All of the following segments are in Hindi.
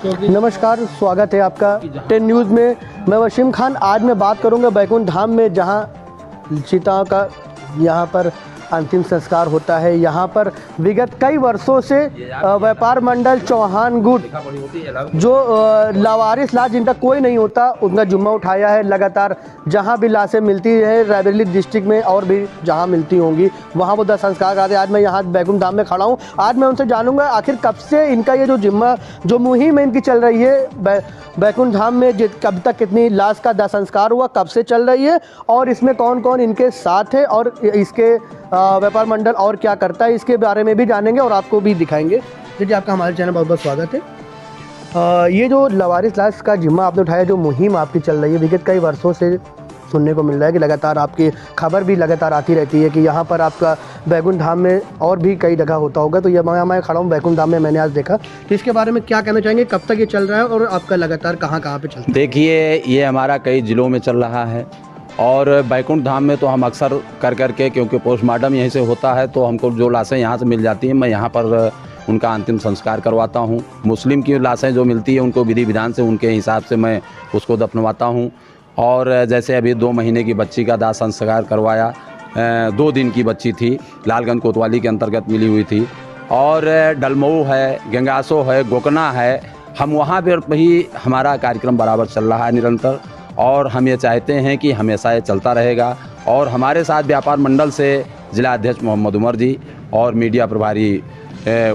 नमस्कार, स्वागत है आपका 10 न्यूज़ में। मैं वसीम खान। आज मैं बात करूंगा बैकुंठ धाम में, जहां सीताओं का यहाँ पर अंतिम संस्कार होता है। यहाँ पर विगत कई वर्षों से व्यापार मंडल चौहान गुट, जो लावारिस लाश जिनका कोई नहीं होता, उनका जुम्मा उठाया है। लगातार जहाँ भी लाशें मिलती है रायबरेली डिस्ट्रिक्ट में और भी जहाँ मिलती होंगी वहाँ वो संस्कार कराते हैं। आज मैं यहाँ बैकुंठ धाम में खड़ा हूँ। आज मैं उनसे जानूंगा आखिर कब से इनका ये जो मुहिम है इनकी चल रही है बैकुंठ धाम में, कब तक कितनी लाश का दाह संस्कार हुआ, कब से चल रही है और इसमें कौन कौन इनके साथ है और इसके व्यापार मंडल और क्या करता है, इसके बारे में भी जानेंगे और आपको भी दिखाएंगे। जी, आपका हमारे चैनल बहुत बहुत स्वागत है। ये जो लावारिस लाश का जिम्मा आपने उठाया, जो मुहिम आपकी चल रही है, विगत कई वर्षों से सुनने को मिल रहा है कि लगातार आपकी खबर भी लगातार आती रहती है कि यहाँ पर आपका बैकुंठ धाम में और भी कई जगह होता होगा। तो ये मैं खड़ा हूँ बैकुंठ धाम में, मैंने आज देखा। तो इसके बारे में क्या कहना चाहेंगे, कब तक ये चल रहा है और आपका लगातार कहाँ कहाँ पे चलता है? देखिए, ये हमारा कई ज़िलों में चल रहा है और बैकुंठ धाम में तो हम अक्सर कर के, क्योंकि पोस्टमार्टम यहीं से होता है, तो हमको जो लाशें यहाँ से मिल जाती हैं, मैं यहाँ पर उनका अंतिम संस्कार करवाता हूँ। मुस्लिम की लाशें जो मिलती है उनको विधि विधान से उनके हिसाब से मैं उसको दफनवाता हूँ। और जैसे अभी 2 महीने की बच्ची का दाह संस्कार करवाया, 2 दिन की बच्ची थी, लालगंज कोतवाली के अंतर्गत मिली हुई थी। और डलमऊ है, गंगासो है, गोकना है, हम वहाँ पर भी हमारा कार्यक्रम बराबर चल रहा है निरंतर। और हम ये चाहते हैं कि हमेशा ये चलता रहेगा। और हमारे साथ व्यापार मंडल से जिला अध्यक्ष मोहम्मद उमर जी और मीडिया प्रभारी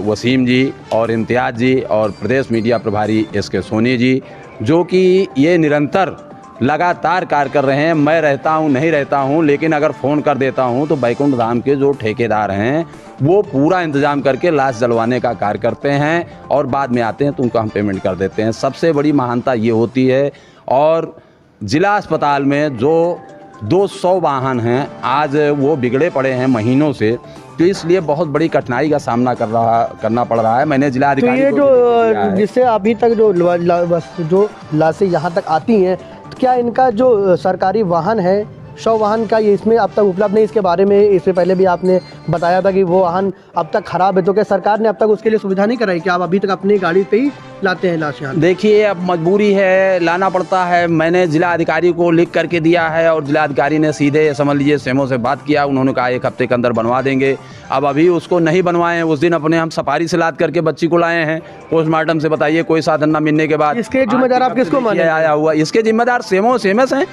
वसीम जी और इम्तियाज़ जी और प्रदेश मीडिया प्रभारी SK सोनी जी, जो कि ये निरंतर लगातार कार्य कर रहे हैं। मैं रहता हूं, नहीं रहता हूं, लेकिन अगर फ़ोन कर देता हूं तो बैकुंठ धाम के जो ठेकेदार हैं वो पूरा इंतज़ाम करके लाश जलवाने का कार्य करते हैं और बाद में आते हैं तो उनको हम पेमेंट कर देते हैं। सबसे बड़ी महानता ये होती है। और ज़िला अस्पताल में जो 200 वाहन हैं, आज वो बिगड़े पड़े हैं महीनों से, तो इसलिए बहुत बड़ी कठिनाई का सामना करना पड़ रहा है। मैंने जिलाधिकारी तो ये जो जिससे अभी तक जो लाशें यहाँ तक आती हैं, तो क्या इनका जो सरकारी वाहन है, शव वाहन का, ये इसमें अब तक उपलब्ध नहीं? इसके बारे में इससे पहले भी आपने बताया था कि वो वाहन अब तक खराब है, तो क्या सरकार ने अब तक उसके लिए सुविधा नहीं कराई कि आप अभी तक अपनी गाड़ी पे ही लाते हैं लाश यहाँ? देखिए, अब मजबूरी है, लाना पड़ता है। मैंने जिला अधिकारी को लिख करके दिया है और जिला अधिकारी ने सीधे समझ लीजिए सेमो से बात किया। उन्होंने कहा 1 हफ्ते के अंदर बनवा देंगे। अब अभी उसको नहीं बनवाए हैं। उस दिन अपने हम सफारी से लाद करके बच्ची को लाए हैं पोस्टमार्टम से। बताइए, कोई साधन न मिलने के बाद इसके जिम्मेदार आप किसको माने? आया हुआ इसके जिम्मेदार सेमस हैं,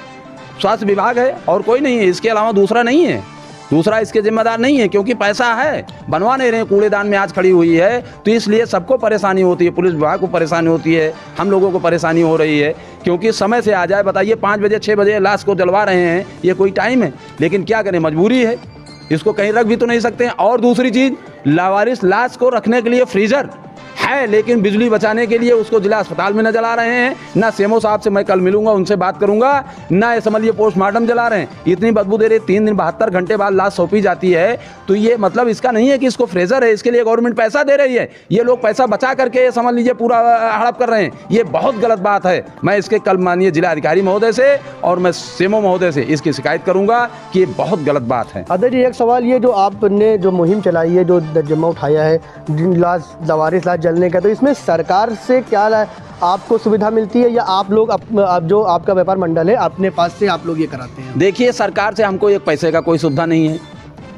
स्वास्थ्य विभाग है और कोई नहीं है। इसके अलावा दूसरा नहीं है, दूसरा इसके जिम्मेदार नहीं है, क्योंकि पैसा है, बनवा नहीं रहे। कूड़ेदान में आज खड़ी हुई है, तो इसलिए सबको परेशानी होती है। पुलिस विभाग को परेशानी होती है, हम लोगों को परेशानी हो रही है, क्योंकि समय से आ जाए। बताइए, 5 बजे 6 बजे लाश को जलवा रहे हैं, ये कोई टाइम है? लेकिन क्या करें, मजबूरी है, इसको कहीं रख भी तो नहीं सकते हैं। और दूसरी चीज़, लावारिस लाश को रखने के लिए फ्रीजर है, लेकिन बिजली बचाने के लिए उसको जिला अस्पताल में न जला रहे हैं। ना सेमो साहब से मैं कल मिलूंगा, उनसे बात करूंगा, ना ये समझ लीजिए पोस्टमार्टम जला रहे हैं। इतनी बदबू दे रही, 3 दिन 72 घंटे बाद लाश सौंपी जाती है। तो ये मतलब इसका नहीं है कि इसको फ्रेजर है, इसके लिए गवर्नमेंट पैसा दे रही है। ये लोग पैसा बचा करके ये समझ लीजिए पूरा हड़प कर रहे हैं। ये बहुत गलत बात है। मैं इसके कल माननीय जिला अधिकारी महोदय से और मैं सेमो महोदय से इसकी शिकायत करूंगा कि ये बहुत गलत बात है। अदर जी, एक सवाल, ये जो आपने जो मुहिम चलाई है, जो जिम्मा उठाया है लावारिस लाश जलने का, तो इसमें सरकार से क्या आपको सुविधा मिलती है या आप लोग जो आपका व्यापार मंडल है अपने पास से आप लोग ये कराते हैं? देखिए, सरकार से हमको 1 पैसे का कोई सुविधा नहीं है।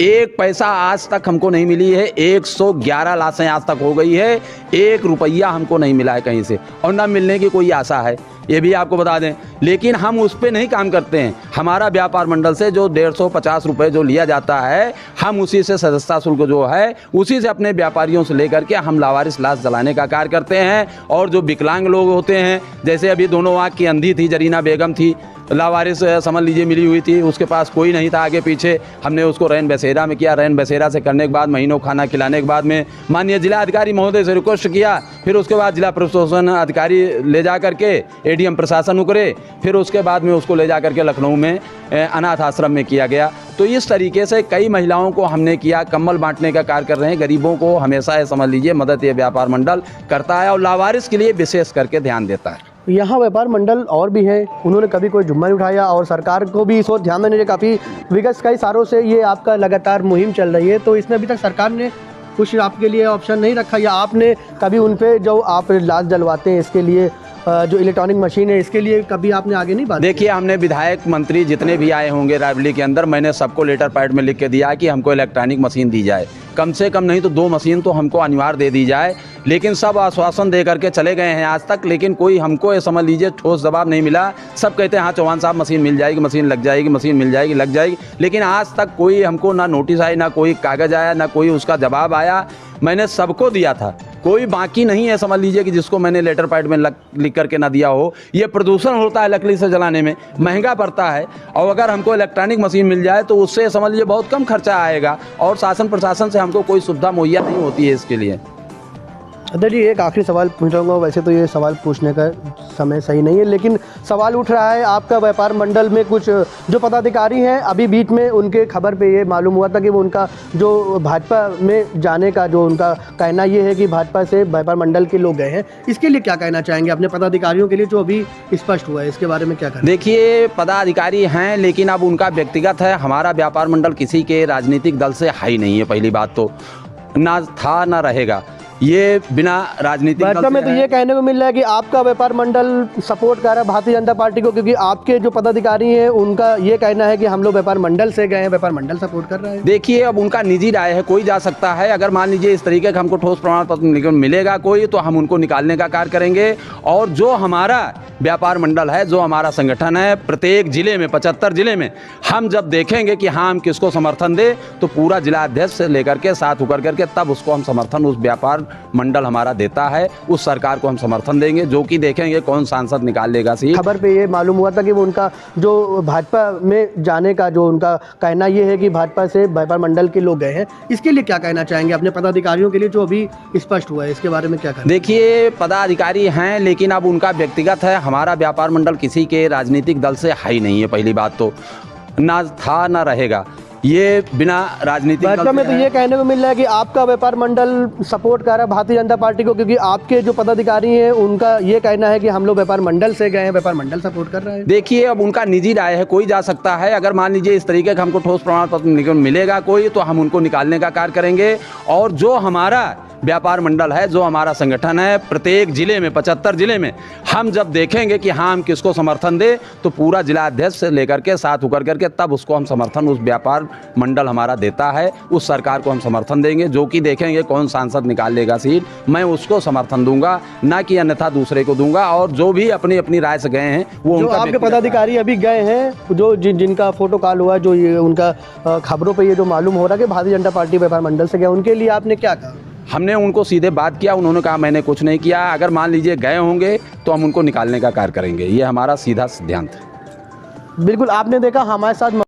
1 पैसा आज तक हमको नहीं मिली है। 111 लाशें आज तक हो गई है, 1 रुपया हमको नहीं मिला है कहीं से, और ना मिलने की कोई आशा है, ये भी आपको बता दें। लेकिन हम उस पर नहीं काम करते हैं। हमारा व्यापार मंडल से जो 150 रुपये जो लिया जाता है, हम उसी से सदस्यता शुल्क जो है उसी से अपने व्यापारियों से लेकर के हम लावारिस लाश जलाने का कार्य करते हैं। और जो विकलांग लोग होते हैं, जैसे अभी दोनों आँख की अंधी थी, जरीना बेगम थी, लावारिस समझ लीजिए मिली हुई थी, उसके पास कोई नहीं था आगे पीछे। हमने उसको रैन बसेरा में किया। रैन बसेरा से करने के बाद महीनों खाना खिलाने के बाद में माननीय जिला अधिकारी महोदय से रिक्वेस्ट किया, फिर उसके बाद जिला प्रशासन अधिकारी ले जा करके ADM प्रशासन उकरे, फिर उसके बाद में उसको ले जा करके लखनऊ में अनाथ आश्रम में किया गया। तो इस तरीके से कई महिलाओं को हमने किया, कंबल बांटने का कार्य कर रहे हैं। गरीबों को हमेशा ये समझ लीजिए मदद ये व्यापार मंडल करता है और लावारिस के लिए विशेष करके ध्यान देता है। यहाँ व्यापार मंडल और भी हैं, उन्होंने कभी कोई जुम्मा नहीं उठाया और सरकार को भी इस ओर ध्यान देने के काफ़ी विगत कई सालों से ये आपका लगातार मुहिम चल रही है। तो इसमें अभी तक सरकार ने कुछ आपके लिए ऑप्शन नहीं रखा, या आपने कभी उन पे जो आप लाश डलवाते हैं इसके लिए जो इलेक्ट्रॉनिक मशीन है इसके लिए कभी आपने आगे नहीं बात? देखिए, हमने विधायक मंत्री जितने भी आए होंगे रायबरेली के अंदर, मैंने सबको लेटर पैड में लिख के दिया कि हमको इलेक्ट्रॉनिक मशीन दी जाए, कम से कम नहीं तो 2 मशीन तो हमको अनिवार्य दे दी जाए। लेकिन सब आश्वासन दे करके चले गए हैं आज तक, लेकिन कोई हमको ये समझ लीजिए ठोस जवाब नहीं मिला। सब कहते हैं हाँ चौहान साहब मशीन मिल जाएगी, मशीन लग जाएगी, मशीन मिल जाएगी, लग जाएगी, लेकिन आज तक कोई हमको ना नोटिस आई, ना कोई कागज़ आया, ना कोई उसका जवाब आया। मैंने सबको दिया था, कोई बाकी नहीं है समझ लीजिए कि जिसको मैंने लेटर पैड में लिख करके ना दिया हो। ये प्रदूषण होता है लकड़ी से जलाने में, महंगा पड़ता है, और अगर हमको इलेक्ट्रॉनिक मशीन मिल जाए तो उससे समझ लीजिए बहुत कम खर्चा आएगा, और शासन प्रशासन से हमको कोई सुविधा मुहैया नहीं होती है इसके लिए। अदर जी, एक आखिरी सवाल पूछ रहा हूँ, वैसे तो ये सवाल पूछने का समय सही नहीं है, लेकिन सवाल उठ रहा है आपका व्यापार मंडल में कुछ जो पदाधिकारी हैं, अभी बीच में उनके खबर पे ये मालूम हुआ था कि वो उनका जो भाजपा में जाने का जो उनका कहना ये है कि भाजपा से व्यापार मंडल के लोग गए हैं, इसके लिए क्या कहना चाहेंगे अपने पदाधिकारियों के लिए जो अभी स्पष्ट हुआ है, इसके बारे में क्या कहना? देखिए, पदाधिकारी हैं लेकिन अब उनका व्यक्तिगत है, हमारा व्यापार मंडल किसी के राजनीतिक दल से हाई नहीं है। पहली बात तो ना था ना रहेगा, ये बिना राजनीतिक भाजपा में तो ये कहने को मिल रहा है कि आपका व्यापार मंडल सपोर्ट कर रहा है भारतीय जनता पार्टी को, क्योंकि आपके जो पदाधिकारी हैं उनका ये कहना है कि हम लोग व्यापार मंडल से गए हैं, व्यापार मंडल सपोर्ट कर रहा है। देखिए, अब उनका निजी राय है, कोई जा सकता है। अगर मान लीजिए इस तरीके का हमको ठोस प्रमाण पत्र मिलेगा कोई, तो हम उनको निकालने का कार्य करेंगे। और जो हमारा व्यापार मंडल है, जो हमारा संगठन है, प्रत्येक जिले में 75 जिले में हम जब देखेंगे कि हाँ हम किसको समर्थन दे, तो पूरा जिला अध्यक्ष से लेकर के साथ होकर करके तब उसको हम समर्थन उस व्यापार मंडल हमारा देता है, उस सरकार को हम समर्थन देंगे, जो कि देखेंगे कौन सांसद निकाल लेगा। सी खबर पे ये मालूम हुआ था कि वो उनका जो भाजपा में जाने का जो उनका कहना ये है कि भाजपा से व्यापार मंडल के लोग गए हैं, इसके लिए क्या कहना चाहेंगे अपने पदाधिकारियों के लिए जो अभी स्पष्ट हुआ है, इसके बारे में क्या कहना? देखिए, पदाधिकारी हैं लेकिन अब उनका व्यक्तिगत है, हमारा व्यापार मंडल किसी के राजनीतिक दल से हाई नहीं है। पहली बात तो ना था ना रहेगा, ये बिना राजनीतिक भाजपा में तो ये कहने को मिल रहा है कि आपका व्यापार मंडल सपोर्ट कर रहा है भारतीय जनता पार्टी को, क्योंकि आपके जो पदाधिकारी हैं उनका ये कहना है कि हम लोग व्यापार मंडल से गए हैं, व्यापार मंडल सपोर्ट कर रहा है। देखिए, अब उनका निजी राय है, कोई जा सकता है। अगर मान लीजिए इस तरीके का हमको ठोस प्रमाण पत्र मिलेगा कोई, तो हम उनको निकालने का कार्य करेंगे। और जो हमारा व्यापार मंडल है, जो हमारा संगठन है, प्रत्येक जिले में 75 जिले में हम जब देखेंगे कि हाँ हम किसको समर्थन दे, तो पूरा जिला अध्यक्ष से लेकर के साथ होकर करके तब उसको हम समर्थन उस व्यापार मंडल हमारा देता है, उस सरकार को हम समर्थन देंगे, जो कि देखेंगे कौन सांसद निकाल लेगा सीट, मैं उसको समर्थन दूंगा, ना कि अन्यथा दूसरे को दूंगा। और जो भी अपनी अपनी राय से गए हैं वो उनका आपके पदाधिकारी अभी गए हैं, जो जिनका फोटो कॉल हुआ, जो ये उनका खबरों पर ये जो मालूम हो रहा है कि भारतीय जनता पार्टी व्यापार मंडल से गए, उनके लिए आपने क्या कहा? हमने उनको सीधे बात किया, उन्होंने कहा मैंने कुछ नहीं किया। अगर मान लीजिए गए होंगे तो हम उनको निकालने का कार्य करेंगे, ये हमारा सीधा सिद्धांत है। बिल्कुल, आपने देखा हमारे साथ